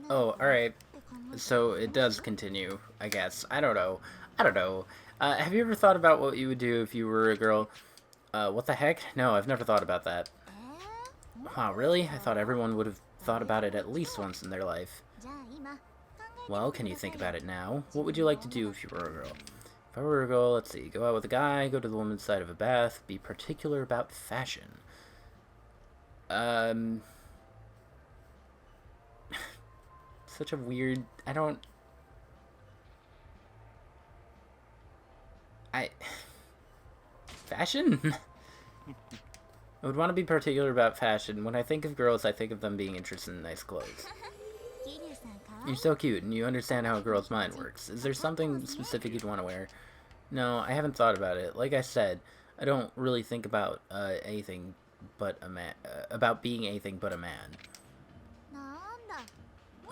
Oh, alright. So it does continue, I guess. I don't know. I don't know. Have you ever thought about what you would do if you were a girl? What the heck? No, I've never thought about that. Wow, really? I thought everyone would have thought about it at least once in their life. Well, can you think about it now? What would you like to do if you were a girl? If I were a girl, let's see. Go out with a guy, go to the woman's side of a bath, be particular about fashion. Such a weird... Fashion? I would want to be particular about fashion. When I think of girls, I think of them being interested in nice clothes. You're so cute, and you understand how a girl's mind works. Is there something specific you'd want to wear? No, I haven't thought about it. Like I said, I don't really think about anything but a man. About being anything but a man.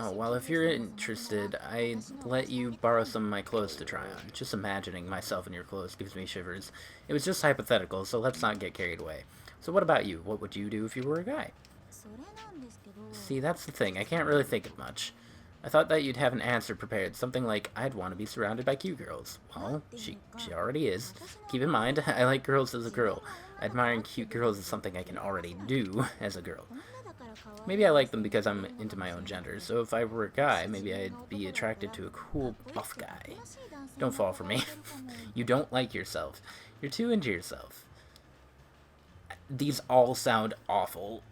Oh, well, if you're interested, I'd let you borrow some of my clothes to try on. Just imagining myself in your clothes gives me shivers. It was just hypothetical, so let's not get carried away. So what about you? What would you do if you were a guy? See, that's the thing. I can't really think of much. I thought that you'd have an answer prepared. Something like, I'd want to be surrounded by cute girls. Well, she already is. Keep in mind, I like girls as a girl. Admiring cute girls is something I can already do as a girl. Maybe I like them because I'm into my own gender, so if I were a guy, maybe I'd be attracted to a cool, buff guy. Don't fall for me. You don't like yourself. You're too into yourself. These all sound awful.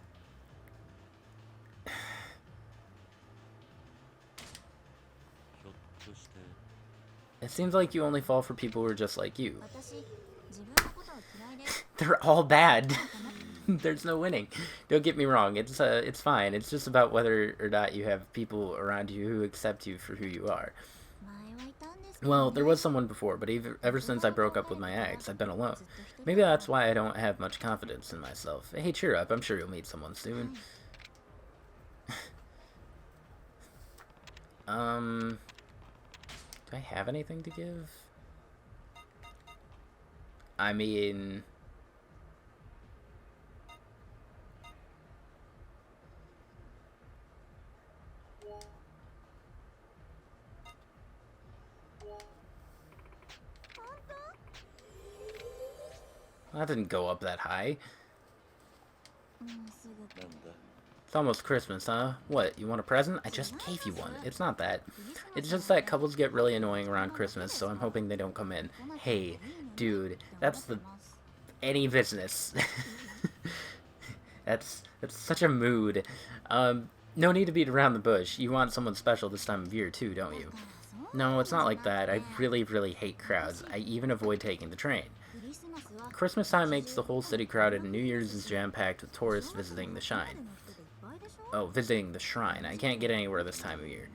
It seems like you only fall for people who are just like you. They're all bad. There's no winning. Don't get me wrong. It's fine. It's just about whether or not you have people around you who accept you for who you are. Well, there was someone before, but ever since I broke up with my ex, I've been alone. Maybe that's why I don't have much confidence in myself. Hey, cheer up. I'm sure you'll meet someone soon. Do I have anything to give? I mean... That didn't go up that high. It's almost Christmas, huh? What, you want a present? I just gave you one. It's not that. It's just that couples get really annoying around Christmas, so I'm hoping they don't come in. Hey, dude, that's any business. That's such a mood. No need to beat around the bush. You want someone special this time of year too, don't you? No, it's not like that. I really, really hate crowds. I even avoid taking the train. Christmas time makes the whole city crowded, and New Year's is jam-packed with tourists visiting the shrine. Oh, visiting the shrine. I can't get anywhere this time of year.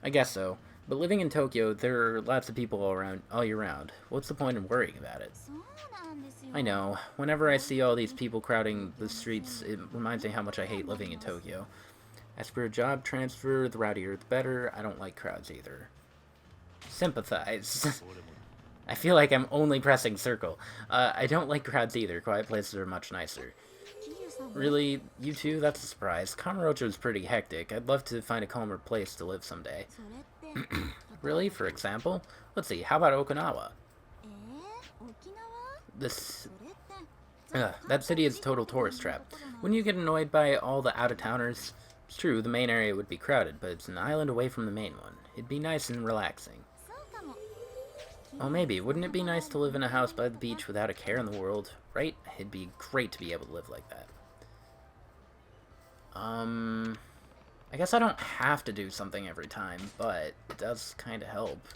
I guess so. But living in Tokyo, there are lots of people all year round. What's the point in worrying about it? I know. Whenever I see all these people crowding the streets, it reminds me how much I hate living in Tokyo. As for a job transfer, the rowdier the better. I don't like crowds either. Sympathize. I feel like I'm only pressing circle. I don't like crowds either. Quiet places are much nicer. Really? You too? That's a surprise. Kamurocho's pretty hectic. I'd love to find a calmer place to live someday. Really? For example? Let's see, how about Okinawa? That city is a total tourist trap. Wouldn't you get annoyed by all the out-of-towners? It's true, the main area would be crowded, but it's an island away from the main one. It'd be nice and relaxing. Oh, maybe. Wouldn't it be nice to live in a house by the beach without a care in the world? Right? It'd be great to be able to live like that. I guess I don't have to do something every time, but it does kind of help.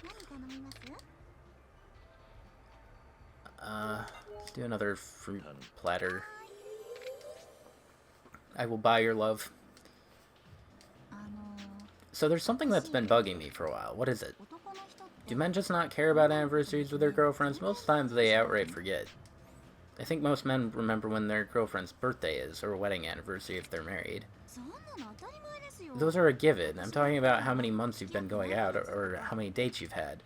Let's do another fruit platter. I will buy your love. So there's something that's been bugging me for a while. What is it? Do men just not care about anniversaries with their girlfriends? Most times they outright forget. I think most men remember when their girlfriend's birthday is, or wedding anniversary if they're married. Those are a given. I'm talking about how many months you've been going out, or how many dates you've had.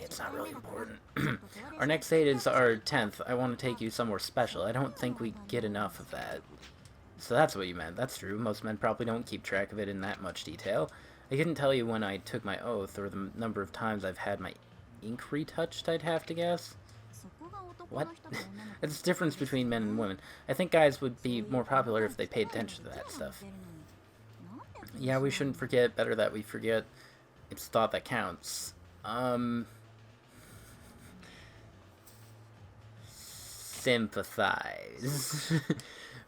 It's not really important. Our next date is our 10th. I want to take you somewhere special. I don't think we get enough of that. So that's what you meant. That's true. Most men probably don't keep track of it in that much detail. I couldn't tell you when I took my oath, or the number of times I've had my ink retouched, I'd have to guess. What? It's the difference between men and women. I think guys would be more popular if they paid attention to that stuff. Yeah, we shouldn't forget. Better that we forget. It's thought that counts. Sympathize.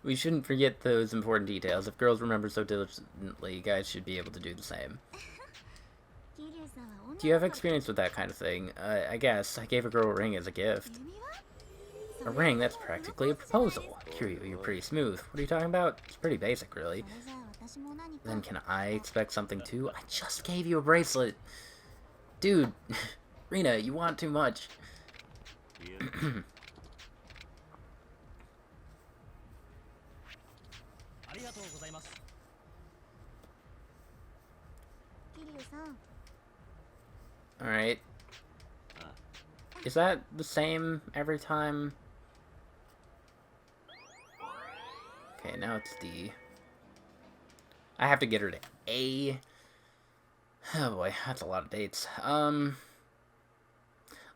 We shouldn't forget those important details. If girls remember so diligently, guys should be able to do the same. Do you have experience with that kind of thing? I guess. I gave a girl a ring as a gift. A ring? That's practically a proposal. Kiryu, you're pretty smooth. What are you talking about? It's pretty basic, really. Then can I expect something too? I just gave you a bracelet. Dude, Rina, you want too much. Alright. Is that the same every time? Okay, now it's D. I have to get her to A. Oh boy, that's a lot of dates. Let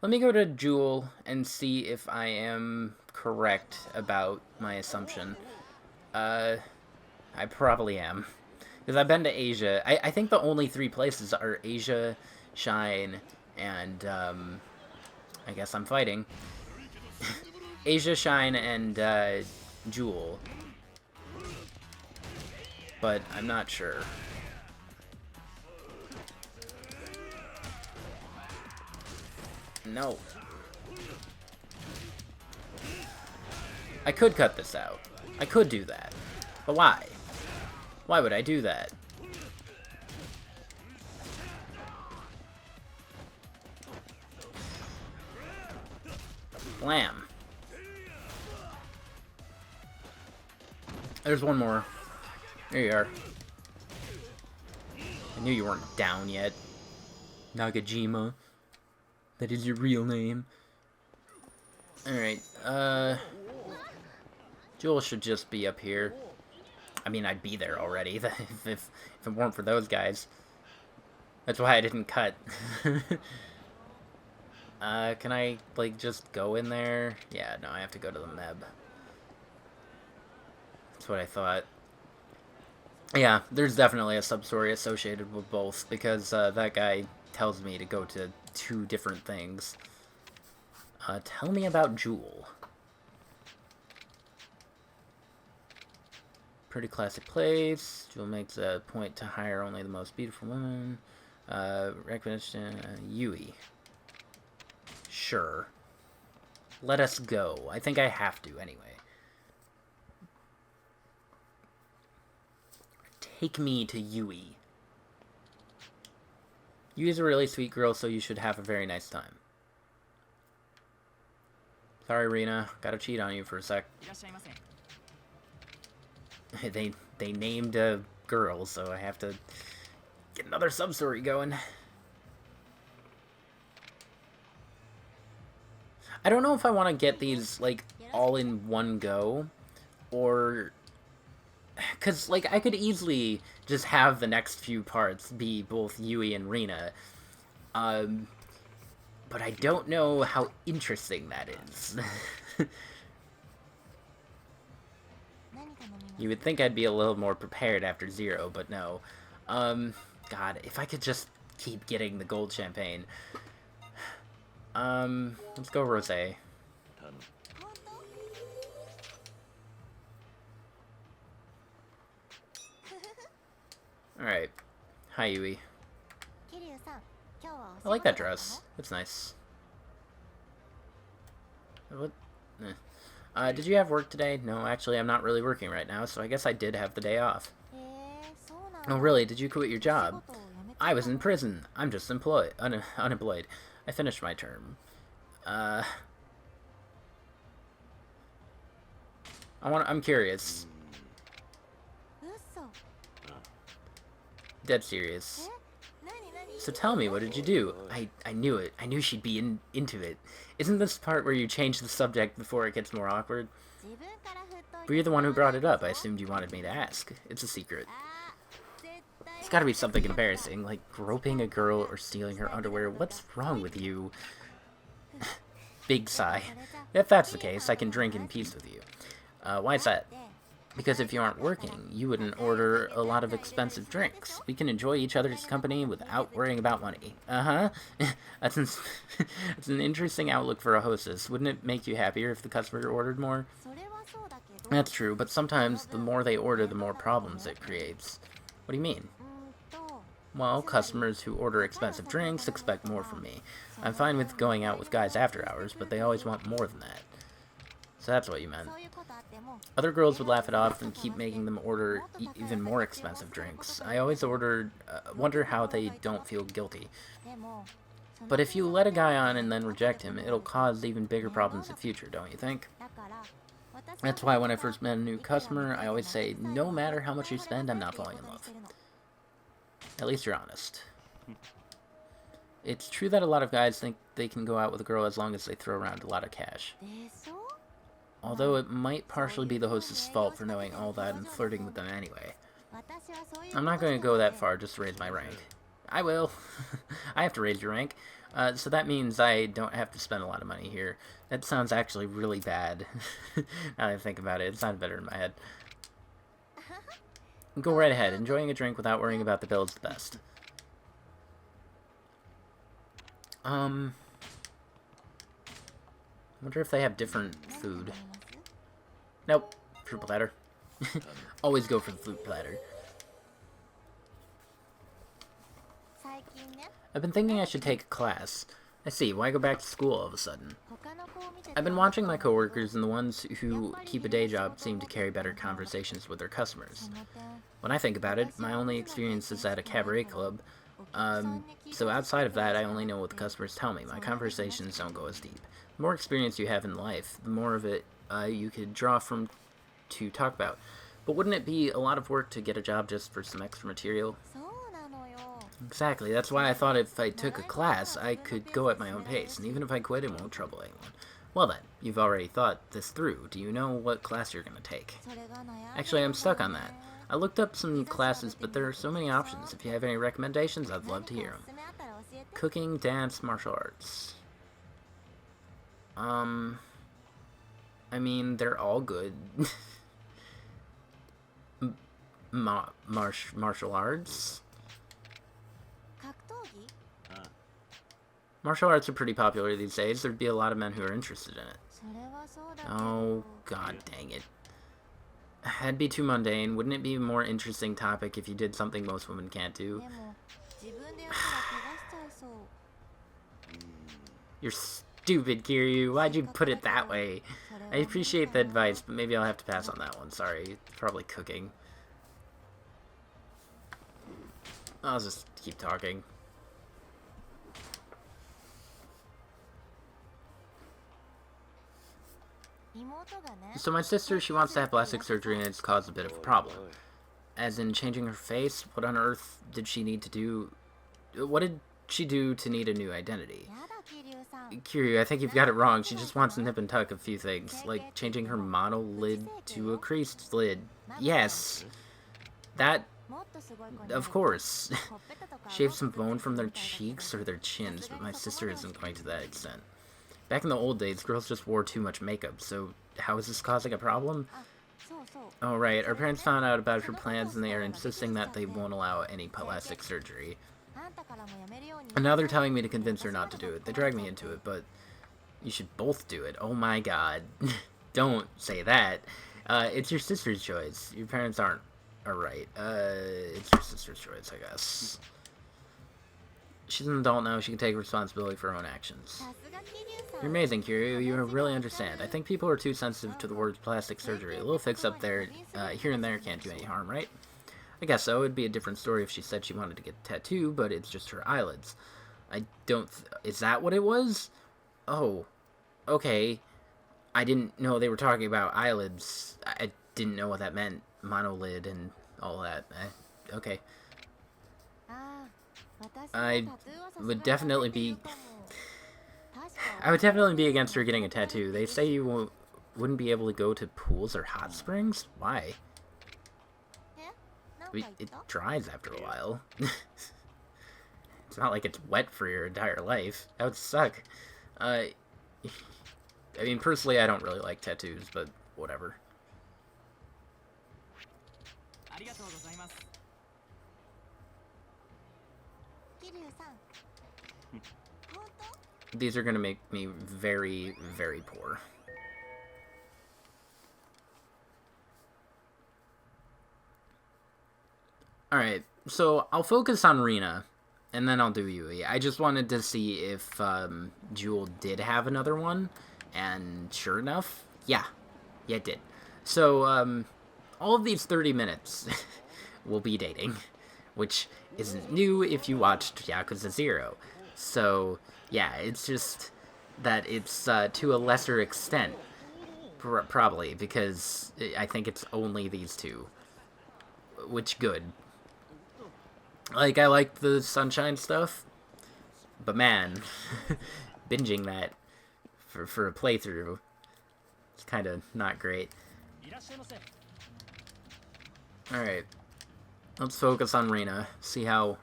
me go to Jewel and see if I am correct about my assumption. I probably am. Because I've been to Asia. I think the only 3 places are Asia, Shine, and, I guess I'm fighting. Asia, Shine, and, Jewel. But I'm not sure. No. I could cut this out. I could do that. But why? Why would I do that? Blam. There's one more. There you are. I knew you weren't down yet. Nagajima. That is your real name. Alright, Jewel should just be up here. I mean, I'd be there already if it weren't for those guys. That's why I didn't cut. Can I, like, just go in there? Yeah, no, I have to go to the Meb. That's what I thought. Yeah, there's definitely a sub-story associated with both, because, that guy tells me to go to 2 different things. Tell me about Jewel. Pretty classic place. Jewel makes a point to hire only the most beautiful women. Recognition, Yui. Sure. Let us go. I think I have to, anyway. Take me to Yui. Yui's a really sweet girl, so you should have a very nice time. Sorry, Rina. Gotta cheat on you for a sec. They named a girl, so I have to get another sub-story going. I don't know if I want to get these, like, all in one go, or... Because, like, I could easily just have the next few parts be both Yui and Rina. But I don't know how interesting that is. You would think I'd be a little more prepared after Zero, but no. God, if I could just keep getting the gold champagne. Let's go Rosé. Alright. Hi, Yui. I like that dress. It's nice. What? Did you have work today? No, actually, I'm not really working right now, so I guess I did have the day off. Oh, really? Did you quit your job? I was in prison. I'm just unemployed. I finished my term. I'm curious. Dead serious. So tell me, what did you do? I knew it. I knew she'd be into it. Isn't this part where you change the subject before it gets more awkward? But you're the one who brought it up. I assumed you wanted me to ask. It's a secret. It's gotta be something embarrassing, like groping a girl or stealing her underwear. What's wrong with you? Big sigh. If that's the case, I can drink in peace with you. Why is that? Because if you aren't working, you wouldn't order a lot of expensive drinks. We can enjoy each other's company without worrying about money. Uh-huh. That's an interesting outlook for a hostess. Wouldn't it make you happier if the customer ordered more? That's true, but sometimes the more they order, the more problems it creates. What do you mean? Well, customers who order expensive drinks expect more from me. I'm fine with going out with guys after hours, but they always want more than that. So that's what you meant. Other girls would laugh it off and keep making them order even more expensive drinks. I always wonder how they don't feel guilty. But if you let a guy on and then reject him, it'll cause even bigger problems in the future, don't you think? That's why when I first met a new customer, I always say, no matter how much you spend, I'm not falling in love. At least you're honest. It's true that a lot of guys think they can go out with a girl as long as they throw around a lot of cash. Although it might partially be the hostess' fault for knowing all that and flirting with them anyway. I'm not going to go that far just to raise my rank. I will. I have to raise your rank. So that means I don't have to spend a lot of money here. That sounds actually really bad. Now that I think about it, it sounds better in my head. Go right ahead. Enjoying a drink without worrying about the bill is the best. Wonder if they have different food. Nope. Fruit platter. Always go for the fruit platter. I've been thinking I should take a class. I see. Why go back to school all of a sudden? I've been watching my coworkers, and the ones who keep a day job seem to carry better conversations with their customers. When I think about it, my only experience is at a cabaret club. So outside of that, I only know what the customers tell me. My conversations don't go as deep. The more experience you have in life, the more of it you could draw from to talk about. But wouldn't it be a lot of work to get a job just for some extra material? Exactly. That's why I thought if I took a class, I could go at my own pace, and even if I quit, it won't trouble anyone. Well then, you've already thought this through. Do you know what class you're going to take? Actually, I'm stuck on that. I looked up some classes, but there are so many options. If you have any recommendations, I'd love to hear them. Cooking, dance, martial arts. I mean, they're all good. Martial arts? Martial arts are pretty popular these days. There'd be a lot of men who are interested in it. Oh, god dang it. That'd be too mundane. Wouldn't it be a more interesting topic if you did something most women can't do? You're stupid, Kiryu. Why'd you put it that way? I appreciate the advice, but maybe I'll have to pass on that one. Sorry. Probably cooking. I'll just keep talking. So my sister, she wants to have plastic surgery and it's caused a bit of a problem. As in changing her face? What on earth did she need to do? What did she do to need a new identity? Kiryu, I think you've got it wrong. She just wants to nip and tuck a few things, like changing her monolid to a creased lid. Yes. That... Of course. Shave some bone from their cheeks or their chins, but my sister isn't going to that extent. Back in the old days, girls just wore too much makeup, so how is this causing a problem? Oh right, our parents found out about her plans and they are insisting that they won't allow any plastic surgery. And now they're telling me to convince her not to do it. They drag me into it, but you should both do it. Oh my god. Don't say that. It's your sister's choice. Your parents aren't alright. It's your sister's choice, I guess. She's an adult now, she can take responsibility for her own actions. You're amazing, Kiryu. You really understand. I think people are too sensitive to the words plastic surgery. A little fix up there, here and there can't do any harm, right? I guess so. It'd be a different story if she said she wanted to get a tattoo, but it's just her eyelids. I don't... Is that what it was? Oh. Okay. I didn't know they were talking about eyelids. I didn't know what that meant. Monolid and all that. Okay. I would definitely be against her getting a tattoo. They say you wouldn't be able to go to pools or hot springs? Why? It dries after a while. It's not like it's wet for your entire life. That would suck. I mean, personally, I don't really like tattoos, but whatever. These are gonna make me very, very poor. Alright, so I'll focus on Rina, and then I'll do Yui. I just wanted to see if Jewel did have another one, and sure enough, yeah, it did. So, all of these 30 minutes will be dating, which isn't new if you watched Yakuza 0. So, yeah, it's just that it's to a lesser extent, probably, because I think it's only these two, which good. Like, I like the Sunshine stuff, but man, binging that for a playthrough is kind of not great. Alright, let's focus on Rina, see how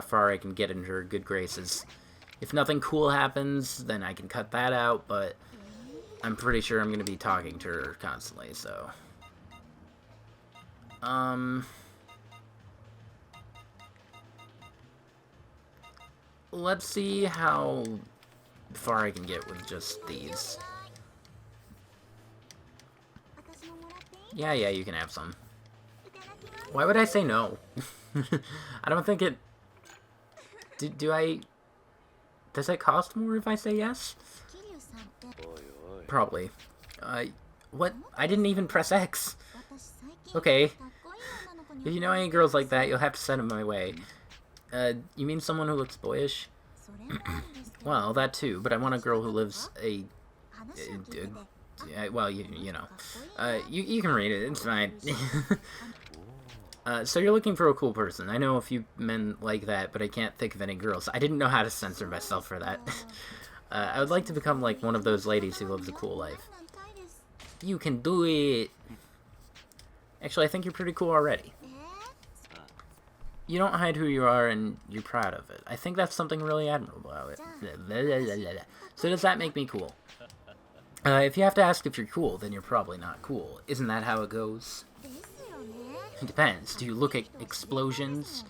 far I can get into her good graces. If nothing cool happens, then I can cut that out, but I'm pretty sure I'm going to be talking to her constantly, so... Let's see how far I can get with just these. Yeah, you can have some. Why would I say no? I don't think it... Do I... Does it cost more if I say yes? Probably. What? I didn't even press X. Okay. If you know any girls like that, you'll have to send them my way. You mean someone who looks boyish? Well, that too, but I want a girl who lives well, you know. You can read it, it's fine. So you're looking for a cool person. I know a few men like that, but I can't think of any girls. I didn't know how to censor myself for that. I would like to become like one of those ladies who lives a cool life. You can do it! Actually, I think you're pretty cool already. You don't hide who you are, and you're proud of it. I think that's something really admirable about it. So does that make me cool? If you have to ask if you're cool, then you're probably not cool. Isn't that how it goes? It depends. Do you look at explosions?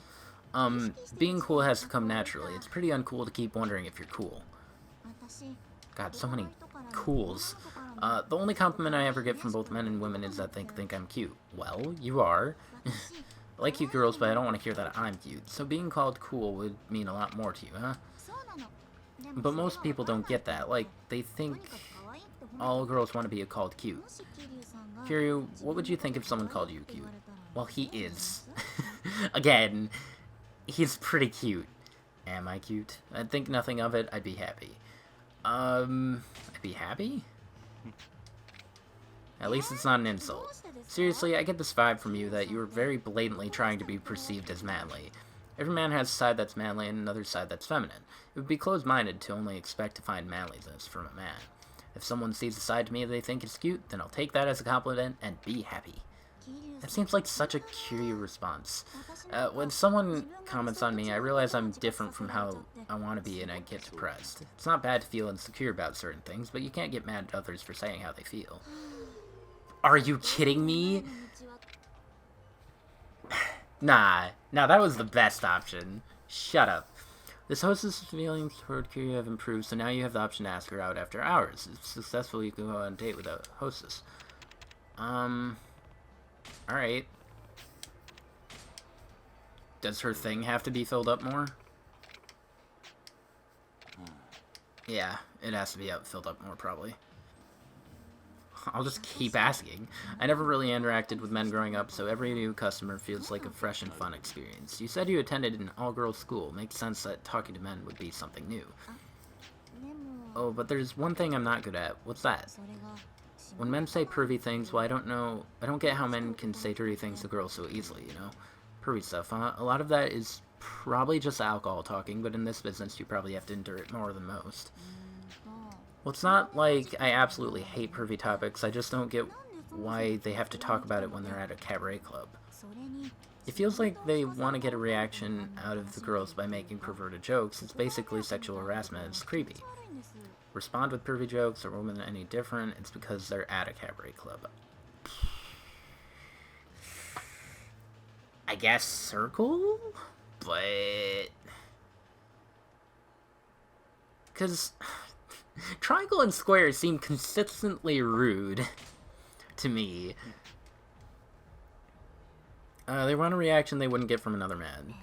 Being cool has to come naturally. It's pretty uncool to keep wondering if you're cool. God, so many cools. The only compliment I ever get from both men and women is that they think I'm cute. Well, you are. I like cute girls, but I don't want to hear that I'm cute. So being called cool would mean a lot more to you, huh? But most people don't get that. Like, they think all girls want to be called cute. Kiryu, what would you think if someone called you cute? Well, he is. Again, he's pretty cute. Am I cute? I'd think nothing of it. I'd be happy. I'd be happy? At least it's not an insult. Seriously, I get this vibe from you that you are very blatantly trying to be perceived as manly. Every man has a side that's manly and another side that's feminine. It would be closed-minded to only expect to find manliness from a man. If someone sees a side to me they think is cute, then I'll take that as a compliment and be happy. That seems like such a Kiryu response. When someone comments on me, I realize I'm different from how I want to be and I get depressed. It's not bad to feel insecure about certain things, but you can't get mad at others for saying how they feel. Are you kidding me? Nah, that was the best option. Shut up. This hostess' feelings toward Kiryu have improved, so now you have the option to ask her out after hours. If successful, you can go on a date with a hostess. Alright. Does her thing have to be filled up more? Yeah, it has to be filled up more, probably. I'll just keep asking. I never really interacted with men growing up, so every new customer feels like a fresh and fun experience. You said you attended an all-girls school. Makes sense that talking to men would be something new. Oh, but there's one thing I'm not good at. What's that? When men say pervy things, well, I don't get how men can say dirty things to girls so easily, you know? Pervy stuff, huh? A lot of that is probably just alcohol talking, but in this business you probably have to endure it more than most. Well, it's not like I absolutely hate pervy topics, I just don't get why they have to talk about it when they're at a cabaret club. It feels like they want to get a reaction out of the girls by making perverted jokes. It's basically sexual harassment. It's creepy. Respond with pervy jokes. Are women any different? It's because they're at a cabaret club. I guess circle? But... because triangle and square seem consistently rude to me. They want a reaction they wouldn't get from another man.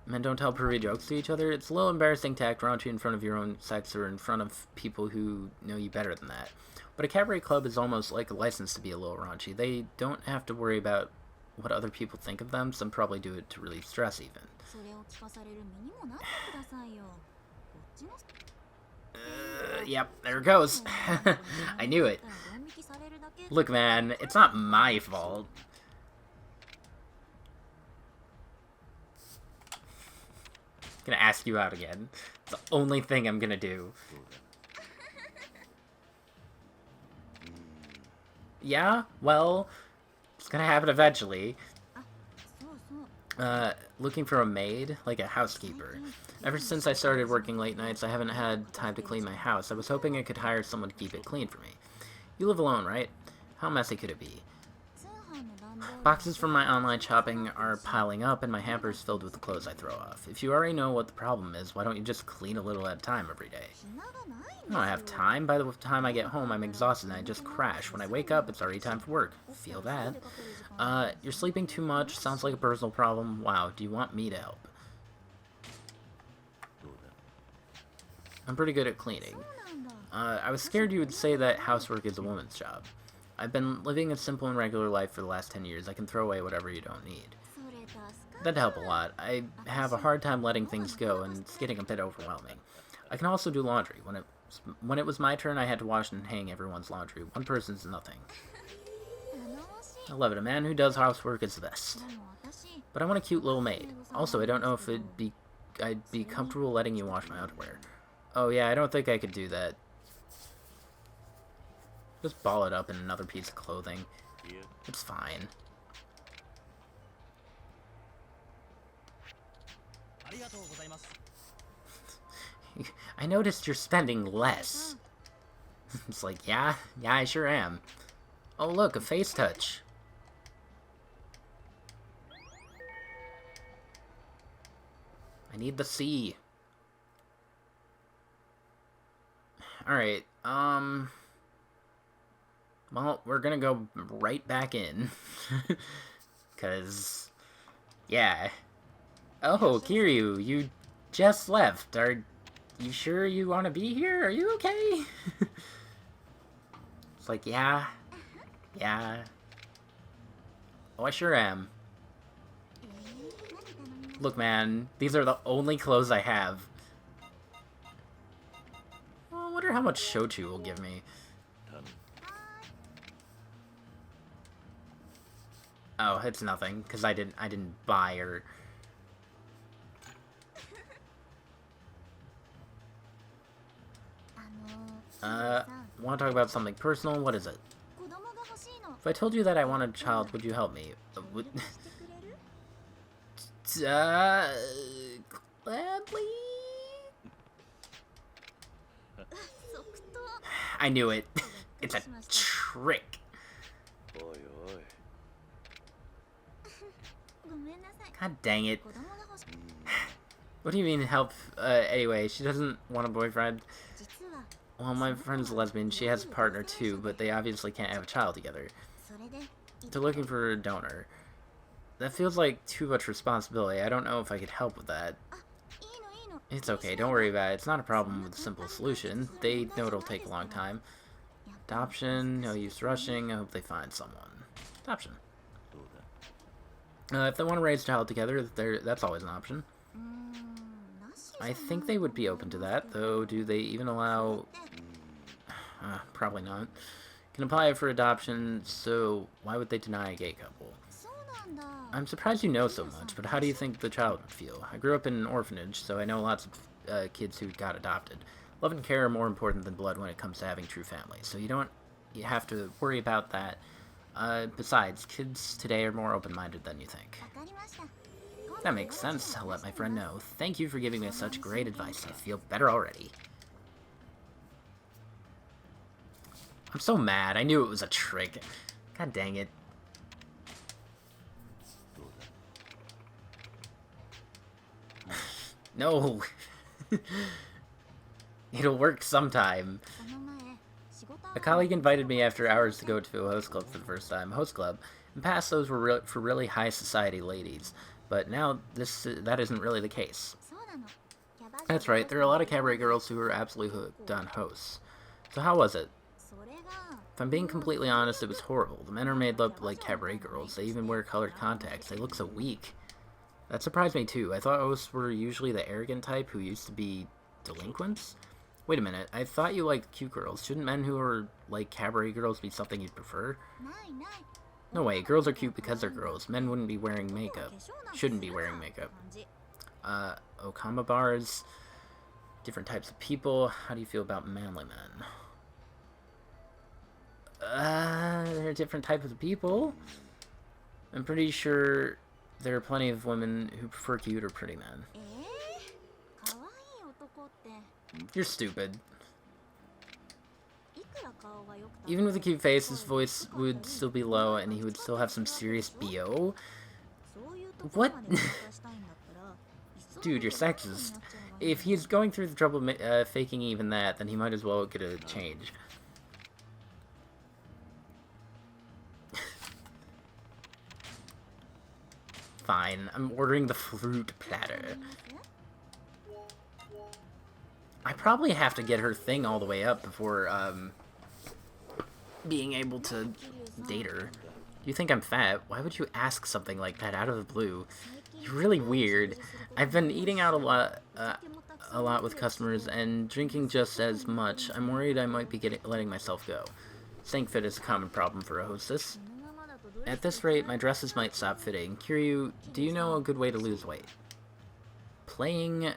Men don't tell pervy jokes to each other. It's a little embarrassing to act raunchy in front of your own sex or in front of people who know you better than that. But a cabaret club is almost like a license to be a little raunchy. They don't have to worry about what other people think of them. Some probably do it to relieve stress even. Yep, there it goes. I knew it. Look, man, it's not my fault. Gonna ask you out again. It's the only thing I'm gonna do. Yeah, well, it's gonna happen eventually. Looking for a maid, like a housekeeper. Ever since I started working late nights, I haven't had time to clean my house. I was hoping I could hire someone to keep it clean for me. You live alone, right? How messy could it be? Boxes from my online shopping are piling up, and my hamper is filled with the clothes I throw off. If you already know what the problem is, why don't you just clean a little at a time every day? I don't have time. By the time I get home, I'm exhausted and I just crash. When I wake up, it's already time for work. Feel that? You're sleeping too much. Sounds like a personal problem. Wow, do you want me to help? I'm pretty good at cleaning. I was scared you would say that housework is a woman's job. I've been living a simple and regular life for the last 10 years. I can throw away whatever you don't need. That'd help a lot. I have a hard time letting things go, and it's getting a bit overwhelming. I can also do laundry. When it was my turn, I had to wash and hang everyone's laundry. One person's nothing. I love it. A man who does housework is the best. But I want a cute little maid. Also, I don't know if I'd be comfortable letting you wash my underwear. Oh yeah, I don't think I could do that. Just ball it up in another piece of clothing. It's fine. I noticed you're spending less. It's like, yeah, I sure am. Oh look, a face touch. I need the C. Alright, well, we're gonna go right back in. 'Cause, yeah. Oh, Kiryu, you just left. Are you sure you want to be here? Are you okay? It's like, yeah. Oh, I sure am. Look, man, these are the only clothes I have. Oh, I wonder how much Shochu will give me. Oh, it's nothing, because I didn't buy her. Want to talk about something personal? What is it? If I told you that I wanted a child, would you help me? Gladly? I knew it. It's a trick. God dang it. What do you mean help? Anyway, she doesn't want a boyfriend. Well, my friend's a lesbian. She has a partner too, but they obviously can't have a child together. They're looking for a donor. That feels like too much responsibility. I don't know if I could help with that. It's okay, don't worry about it. It's not a problem with a simple solution. They know it'll take a long time. Adoption, no use rushing. I hope they find someone. Adoption. If they want to raise a child together, that's always an option. I think they would be open to that, though do they even allow... probably not. Can apply for adoption, so why would they deny a gay couple? I'm surprised you know so much, but how do you think the child would feel? I grew up in an orphanage, so I know lots of kids who got adopted. Love and care are more important than blood when it comes to having true family, so you have to worry about that. Besides, kids today are more open-minded than you think. That makes sense. I'll let my friend know. Thank you for giving me such great advice. I feel better already. I'm so mad. I knew it was a trick. God dang it. No. It'll work sometime. A colleague invited me after hours to go to a host club for the first time. Host club. In the past, those were for really high society ladies. But now, that isn't really the case. That's right, there are a lot of cabaret girls who are absolutely hooked on hosts. So how was it? If I'm being completely honest, it was horrible. The men are made up like cabaret girls. They even wear colored contacts. They look so weak. That surprised me too. I thought hosts were usually the arrogant type who used to be delinquents. Wait a minute, I thought you liked cute girls. Shouldn't men who are like cabaret girls be something you'd prefer? No way, girls are cute because they're girls. Men wouldn't be wearing makeup. Shouldn't be wearing makeup. Okama bars. Different types of people. How do you feel about manly men? There are different types of people. I'm pretty sure there are plenty of women who prefer cute or pretty men. You're stupid. Even with a cute face, his voice would still be low and he would still have some serious BO. What? Dude, you're sexist. If he's going through the trouble faking even that, then he might as well get a change. Fine, I'm ordering the fruit platter. I probably have to get her thing all the way up before, being able to date her. You think I'm fat? Why would you ask something like that out of the blue? You're really weird. I've been eating out a lot with customers and drinking just as much. I'm worried I might be letting myself go. Staying fit is a common problem for a hostess. At this rate, my dresses might stop fitting. Kiryu, do you know a good way to lose weight? Playing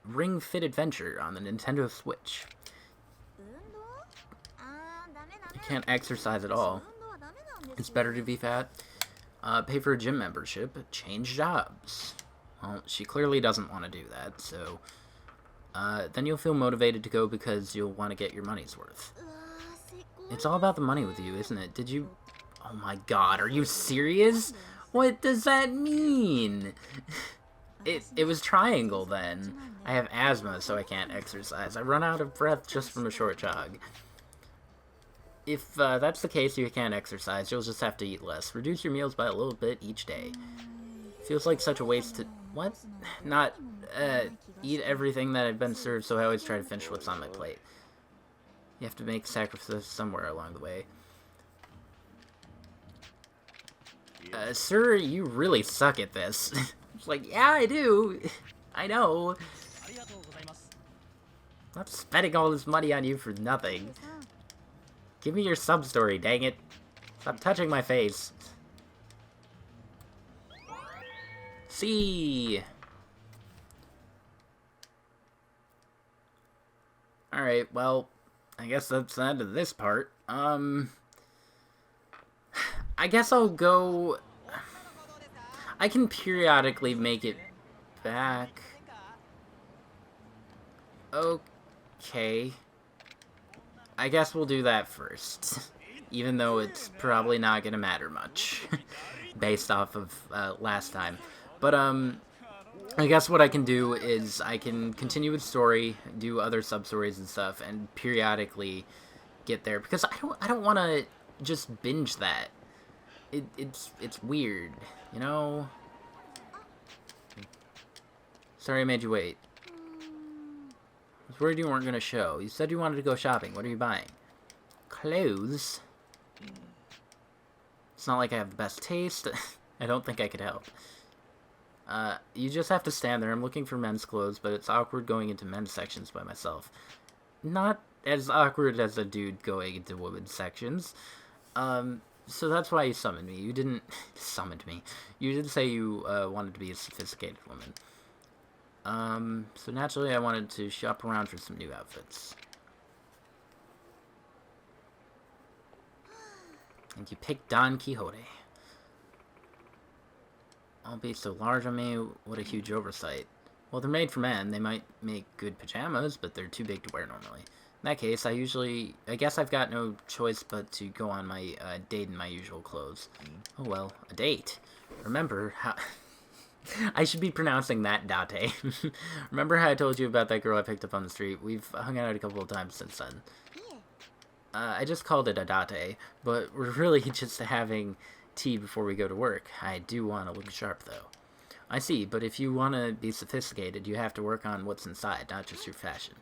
Ring Fit Adventure on the Nintendo Switch. You can't exercise at all. It's better to be fat. Pay for a gym membership. Change jobs. Well, she clearly doesn't want to do that, so... then you'll feel motivated to go because you'll want to get your money's worth. It's all about the money with you, isn't it? Did you... Oh my god, are you serious? What does that mean? It was triangle then. I have asthma, so I can't exercise. I run out of breath just from a short jog. If that's the case, you can't exercise. You'll just have to eat less. Reduce your meals by a little bit each day. Feels like such a waste to... What? Not, eat everything that I've been served, so I always try to finish what's on my plate. You have to make sacrifices somewhere along the way. Sir, you really suck at this. It's like, yeah, I do. I know. I'm not spending all this money on you for nothing. Give me your sub-story, dang it. Stop touching my face. See. Alright, well, I guess that's the end of this part. I guess I'll go... I can periodically make it back. Okay. I guess we'll do that first. Even though it's probably not gonna matter much. Based off of last time. But, I guess what I can do is I can continue with story, do other sub-stories and stuff, and periodically get there. Because I don't want to just binge that. It's weird, you know? Sorry I made you wait. I was worried you weren't going to show. You said you wanted to go shopping. What are you buying? Clothes? It's not like I have the best taste. I don't think I could help. You just have to stand there. I'm looking for men's clothes, but it's awkward going into men's sections by myself. Not as awkward as a dude going into women's sections. So that's why you summoned me. You didn't... summoned me. You did say you wanted to be a sophisticated woman. So naturally I wanted to shop around for some new outfits. And you picked Don Quixote. All be so large on me, what a huge oversight. Well, they're made for men. They might make good pajamas, but they're too big to wear normally. In that case, I guess I've got no choice but to go on my date in my usual clothes. Oh well, a date. Remember how... I should be pronouncing that date. Remember how I told you about that girl I picked up on the street? We've hung out a couple of times since then. I just called it a date, but we're really just having tea before we go to work. I do want to look sharp, though. I see, but if you want to be sophisticated, you have to work on what's inside, not just your fashion.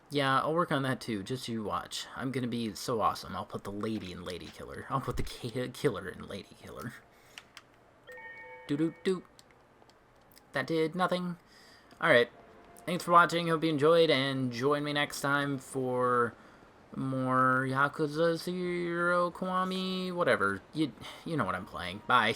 Yeah, I'll work on that too, just you watch. I'm gonna be so awesome. I'll put the lady in Lady Killer. I'll put the killer in Lady Killer. Doo-doo-doo. That did nothing. Alright, thanks for watching. Hope you enjoyed, and join me next time for more Yakuza 0, Kiwami, whatever. You know what I'm playing. Bye.